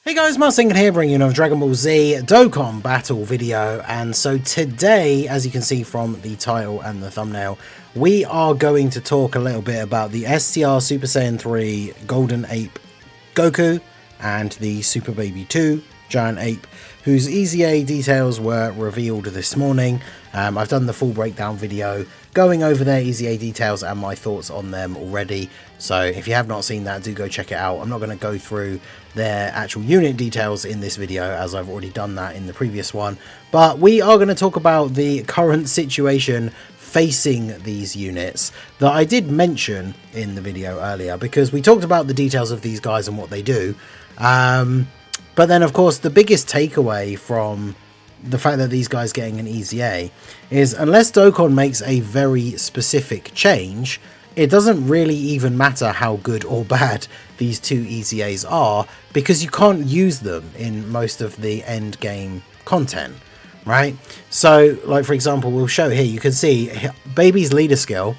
Hey guys, Marcin here, bringing you another Dragon Ball Z Dokkan Battle video. And so today, as you can see from the title and the thumbnail, we are going to talk a little bit about the STR Super Saiyan 3 Golden Ape Goku and the Super Baby 2 Giant Ape, whose EZA details were revealed this morning. I've done the full breakdown video going over their EZA details and my thoughts on them already, so if you have not seen that, do go check it out. I'm not going to go through their actual unit details in this video as I've already done that in the previous one, but we are going to talk about the current situation facing these units that I did mention in the video earlier, because we talked about the details of these guys and what they do. But then, of course, the biggest takeaway from the fact that these guys getting an EZA is, unless Dokkan makes a very specific change, it doesn't really even matter how good or bad these two EZAs are, because you can't use them in most of the end game content, right? So, like for example, we'll show here, you can see Baby's leader skill,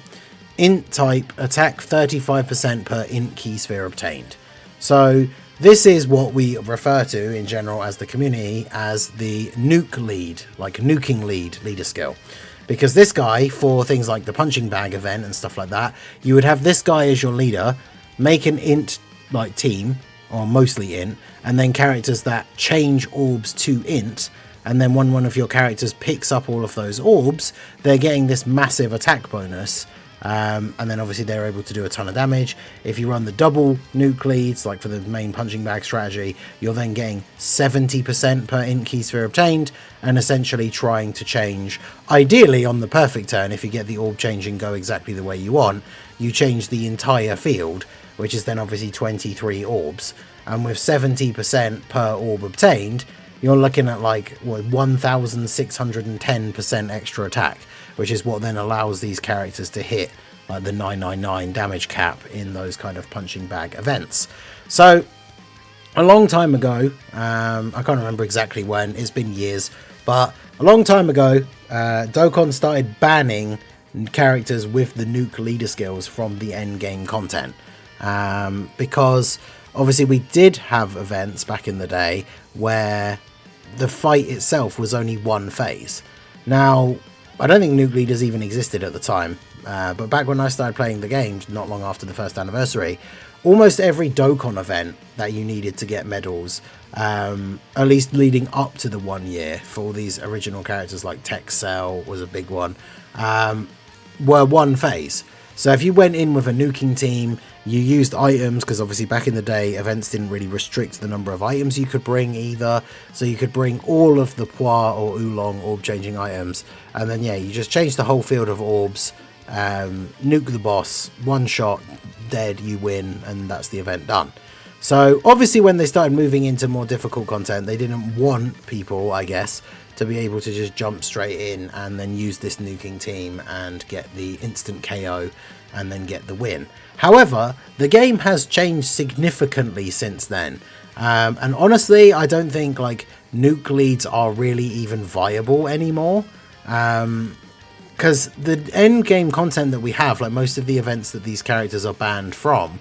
int type, attack 35% per int key sphere obtained. So this is what we refer to in general as the community as the nuke lead, like nuking leader skill. Because this guy, for things like the punching bag event and stuff like that, you would have this guy as your leader, make an int like team, or mostly int, and then characters that change orbs to int, and then when one of your characters picks up all of those orbs, they're getting this massive attack bonus. And then obviously they're able to do a ton of damage. If you run the double nuke leads, like for the main punching bag strategy, you're then getting 70% per int key sphere obtained, and essentially trying to change, ideally on the perfect turn, if you get the orb change and go exactly the way you want, you change the entire field, which is then obviously 23 orbs, and with 70% per orb obtained, you're looking at like 1,610% extra attack, which is what then allows these characters to hit like the 999 damage cap in those kind of punching bag events. So a long time ago, I can't remember exactly when, it's been years, but a long time ago, Dokkan started banning characters with the nuke leader skills from the end game content, because obviously we did have events back in the day where the fight itself was only one phase. Now, I don't think nuke leaders even existed at the time, but back when I started playing the game, not long after the first anniversary, almost every Dokkan event that you needed to get medals, at least leading up to the 1 year for all these original characters like Tech Cell was a big one, were one phase. So if you went in with a nuking team, you used items, because obviously back in the day events didn't really restrict the number of items you could bring either, so you could bring all of the Poir or Oolong orb changing items, and then yeah, you just change the whole field of orbs, nuke the boss, one shot, dead, you win, and that's the event done. So obviously when they started moving into more difficult content, they didn't want people, I guess, to be able to just jump straight in and then use this nuking team and get the instant KO and then get the win. However, the game has changed significantly since then, and honestly I don't think like nuke leads are really even viable anymore, because the end game content that we have, like most of the events that these characters are banned from,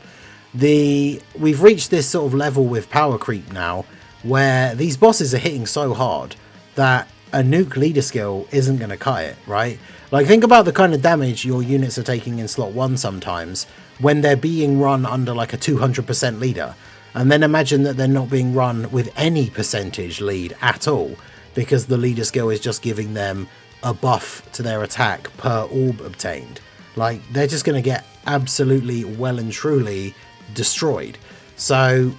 we've reached this sort of level with power creep now where these bosses are hitting so hard that a nuke leader skill isn't going to cut it, right? Like, think about the kind of damage your units are taking in slot 1 sometimes when they're being run under like a 200% leader, and then imagine that they're not being run with any percentage lead at all, because the leader skill is just giving them a buff to their attack per orb obtained. Like, they're just going to get absolutely well and truly destroyed. So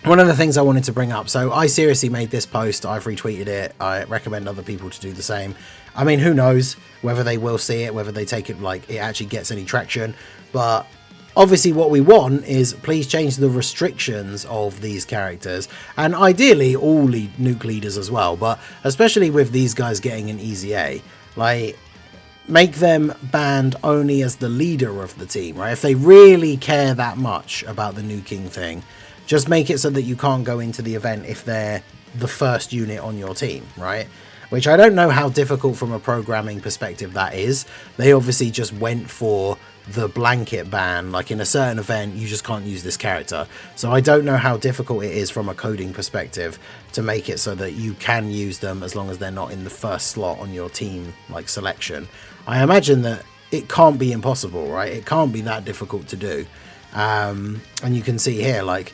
one of the things I wanted to bring up, so I seriously made this post, I've retweeted it, I recommend other people to do the same. I mean, who knows whether they will see it, whether they take it like it actually gets any traction, but obviously what we want is please change the restrictions of these characters, and ideally all nuke leaders as well, but especially with these guys getting an EZA, like, make them banned only as the leader of the team, right? If they really care that much about the nuking thing, just make it so that you can't go into the event if they're the first unit on your team, right? Which I don't know how difficult from a programming perspective that is. They obviously just went for the blanket ban, like in a certain event you just can't use this character. So I don't know how difficult it is from a coding perspective to make it so that you can use them as long as they're not in the first slot on your team like selection. I imagine that it can't be impossible, right? It can't be that difficult to do. And you can see here, like,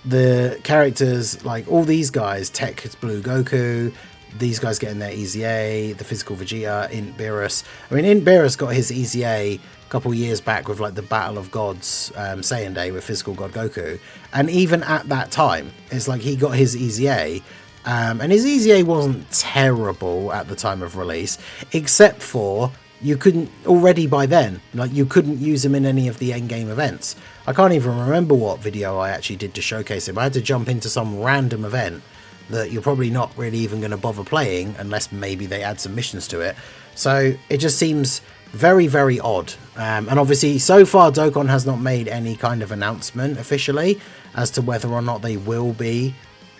the characters, like all these guys, Tech Blue Goku, these guys getting their Easy A, the Physical Vegeta, Int Beerus. I mean, Int Beerus got his Easy A a couple years back with like the Battle of Gods Saiyan Day with Physical God Goku. And even at that time, it's like he got his Easy A. And his Easy A wasn't terrible at the time of release, except for you couldn't already by then, like you couldn't use him in any of the endgame events. I can't even remember what video I actually did to showcase him. I had to jump into some random event that you're probably not really even going to bother playing unless maybe they add some missions to it. So it just seems very, very odd. And obviously so far Dokkan has not made any kind of announcement officially as to whether or not they will be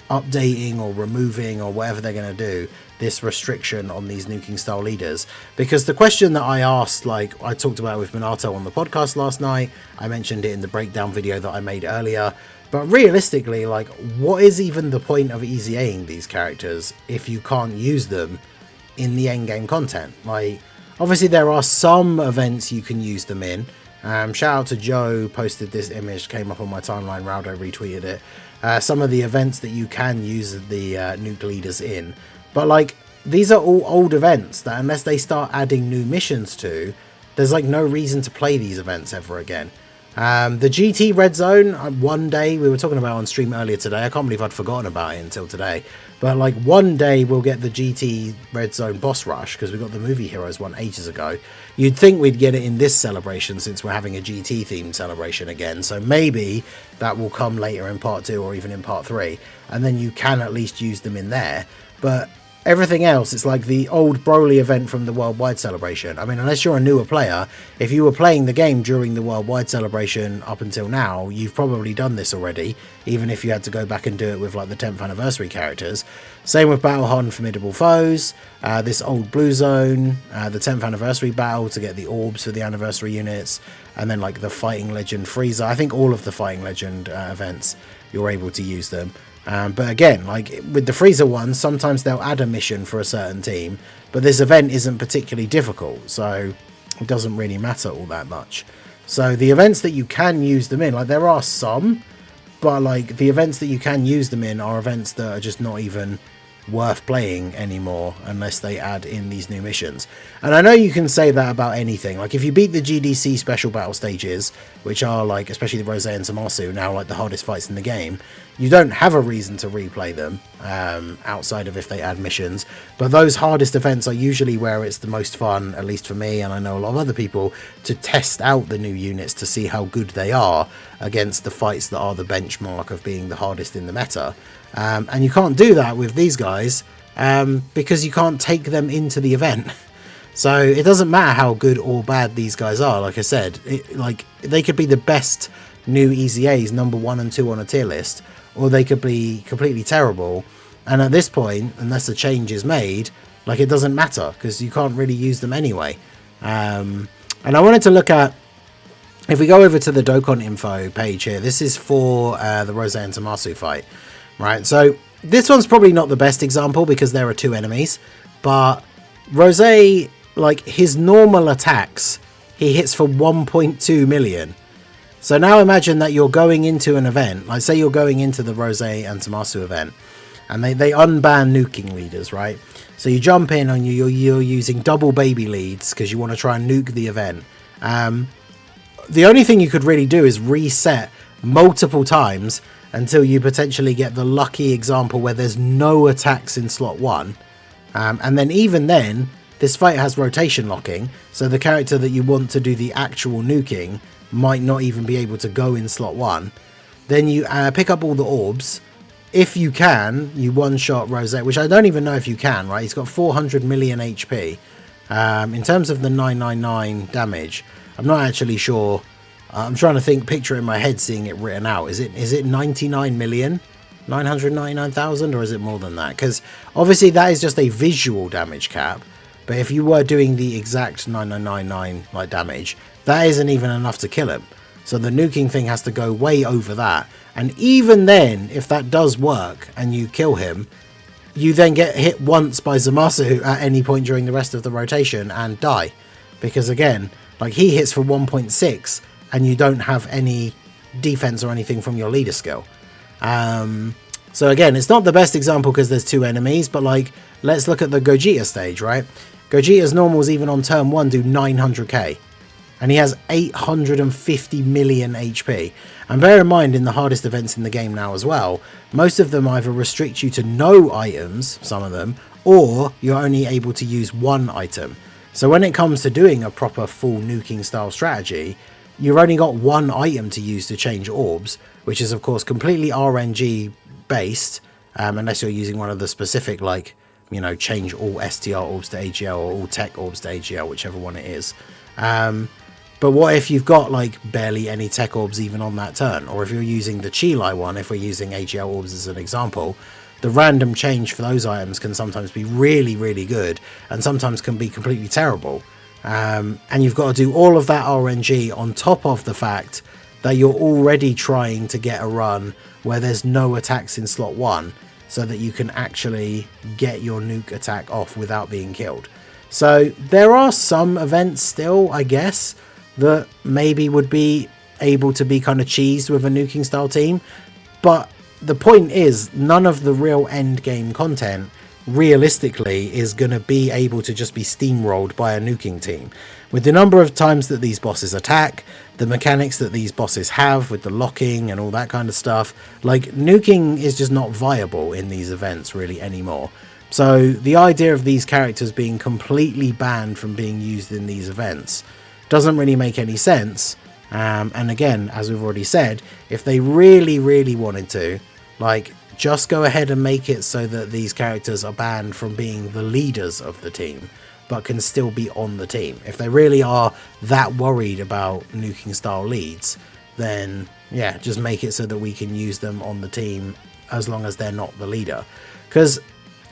updating or removing or whatever they're going to do this restriction on these nuking style leaders. Because the question that I asked, like I talked about with Minato on the podcast last night, I mentioned it in the breakdown video that I made earlier, but realistically, like, what is even the point of easy A-ing these characters if you can't use them in the endgame content? Like, obviously there are some events you can use them in. Shout out to Joe, posted this image, came up on my timeline, Raldo retweeted it. Some of the events that you can use the nuke leaders in. But like, these are all old events that unless they start adding new missions to, there's like no reason to play these events ever again. The GT Red Zone, one day, we were talking about on stream earlier today, I can't believe I'd forgotten about it until today, but like one day we'll get the GT Red Zone boss rush, because we got the Movie Heroes one ages ago. You'd think we'd get it in this celebration since we're having a GT themed celebration again, so maybe that will come later in part 2 or even in part 3, and then you can at least use them in there. But everything else, it's like the old Broly event from the Worldwide Celebration. I mean, unless you're a newer player, if you were playing the game during the Worldwide Celebration up until now, you've probably done this already, even if you had to go back and do it with like the 10th anniversary characters. Same with Battle Hard and Formidable Foes, this old Blue Zone, the 10th anniversary battle to get the orbs for the anniversary units, and then like the Fighting Legend Frieza. I think all of the Fighting Legend events, you're able to use them. But again, like with the Frieza ones, sometimes they'll add a mission for a certain team, but this event isn't particularly difficult, so it doesn't really matter all that much. So the events that you can use them in, like there are some, but like the events that you can use them in are events that are just not even worth playing anymore unless they add in these new missions. And I know you can say that about anything. Like if you beat the GDC special battle stages, which are like, especially the Rose and Zamasu, now like the hardest fights in the game, you don't have a reason to replay them outside of if they add missions. But those hardest events are usually where it's the most fun, at least for me, and I know a lot of other people, to test out the new units to see how good they are against the fights that are the benchmark of being the hardest in the meta. And you can't do that with these guys because you can't take them into the event. So it doesn't matter how good or bad these guys are. Like I said, like they could be the best new Easy A's number 1 and 2 on a tier list, or they could be completely terrible. And at this point, unless a change is made, like it doesn't matter because you can't really use them anyway. And I wanted to look at, if we go over to the Dokkan info page here, this is for the Rose and Zamasu fight. Right, so this one's probably not the best example because there are 2 enemies, but Rose, like his normal attacks, he hits for 1.2 million. So now imagine that you're going into an event, like say you're going into the Rose and Zamasu event, and they unban nuking leaders, right? So you jump in and you're using double baby leads because you want to try and nuke the event. The only thing you could really do is reset multiple times until you potentially get the lucky example where there's no attacks in slot 1. And then even then, this fight has rotation locking, so the character that you want to do the actual nuking might not even be able to go in slot 1. Then you pick up all the orbs. If you can, you one-shot Rose, which I don't even know if you can, right? He's got 400 million HP. In terms of the 999 damage, I'm not actually sure. I'm trying to think, picture it in my head, seeing it written out. Is it 99,999,000 or is it more than that? Because obviously that is just a visual damage cap. But if you were doing the exact 9999 like damage, that isn't even enough to kill him. So the nuking thing has to go way over that. And even then, if that does work and you kill him, you then get hit once by Zamasu at any point during the rest of the rotation and die. Because again, like he hits for 1.6 and you don't have any defense or anything from your leader skill. So again, it's not the best example because there's 2 enemies, but like, let's look at the Gogeta stage, right? Gogeta's normals even on turn 1 do 900k. And he has 850 million HP. And bear in mind, in the hardest events in the game now as well, most of them either restrict you to no items, some of them, or you're only able to use 1 item. So when it comes to doing a proper full nuking style strategy, you've only got 1 item to use to change orbs, which is of course completely RNG based, unless you're using one of the specific, like, you know, change all STR orbs to AGL or all tech orbs to AGL, whichever one it is. But what if you've got like barely any tech orbs even on that turn? Or if you're using the Chilai one, if we're using AGL orbs as an example, the random change for those items can sometimes be really, really good and sometimes can be completely terrible. And you've got to do all of that RNG on top of the fact that you're already trying to get a run where there's no attacks in slot 1 so that you can actually get your nuke attack off without being killed. So there are some events still, I guess, that maybe would be able to be kind of cheesed with a nuking style team, but the point is none of the real end game content realistically is going to be able to just be steamrolled by a nuking team. With the number of times that these bosses attack, the mechanics that these bosses have with the locking and all that kind of stuff, like nuking is just not viable in these events really anymore. So the idea of these characters being completely banned from being used in these events doesn't really make any sense. And again, as we've already said, if they really, really wanted to, like, just go ahead and make it so that these characters are banned from being the leaders of the team, but can still be on the team. If they really are that worried about nuking style leads, then yeah, just make it so that we can use them on the team as long as they're not the leader. Because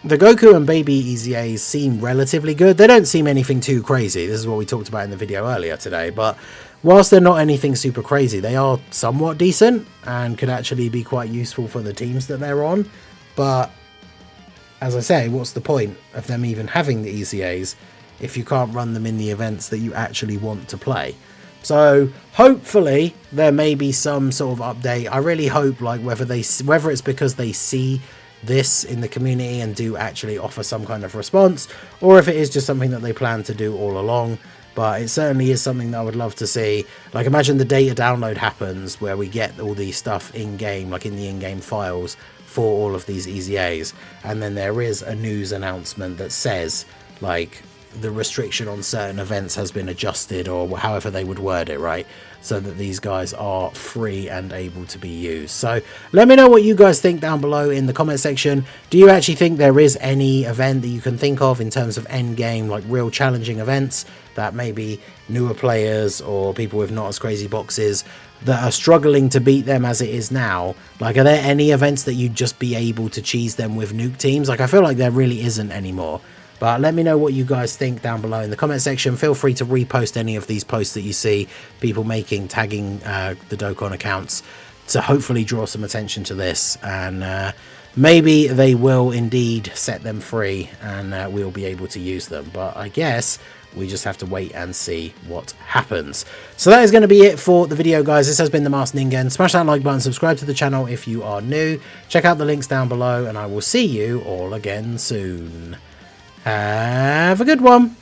the Goku and Baby EZAs seem relatively good. They don't seem anything too crazy. This is what we talked about in the video earlier today. But whilst they're not anything super crazy, they are somewhat decent and could actually be quite useful for the teams that they're on. But as I say, what's the point of them even having the EZAs if you can't run them in the events that you actually want to play? So hopefully there may be some sort of update. I really hope, like, whether it's because they see this in the community and do actually offer some kind of response, or if it is just something that they plan to do all along. But it certainly is something that I would love to see. Like, imagine the data download happens where we get all these stuff in game, like in the in-game files for all of these EZAs, and then there is a news announcement that says, like, the restriction on certain events has been adjusted, or however they would word it, right, so that these guys are free and able to be used. So let me know what you guys think down below in the comment section. Do you actually think there is any event that you can think of in terms of end game, like real challenging events that maybe newer players or people with not as crazy boxes that are struggling to beat them as it is now? Like, are there any events that you'd just be able to cheese them with nuke teams? Like, I feel like there really isn't anymore. But let me know what you guys think down below in the comment section. Feel free to repost any of these posts that you see people making, tagging the Dokkan accounts, to hopefully draw some attention to this. And maybe they will indeed set them free and we'll be able to use them. But I guess we just have to wait and see what happens. So that is going to be it for the video, guys. This has been the Masked Ningen. Smash that like button, subscribe to the channel if you are new. Check out the links down below, and I will see you all again soon. Have a good one.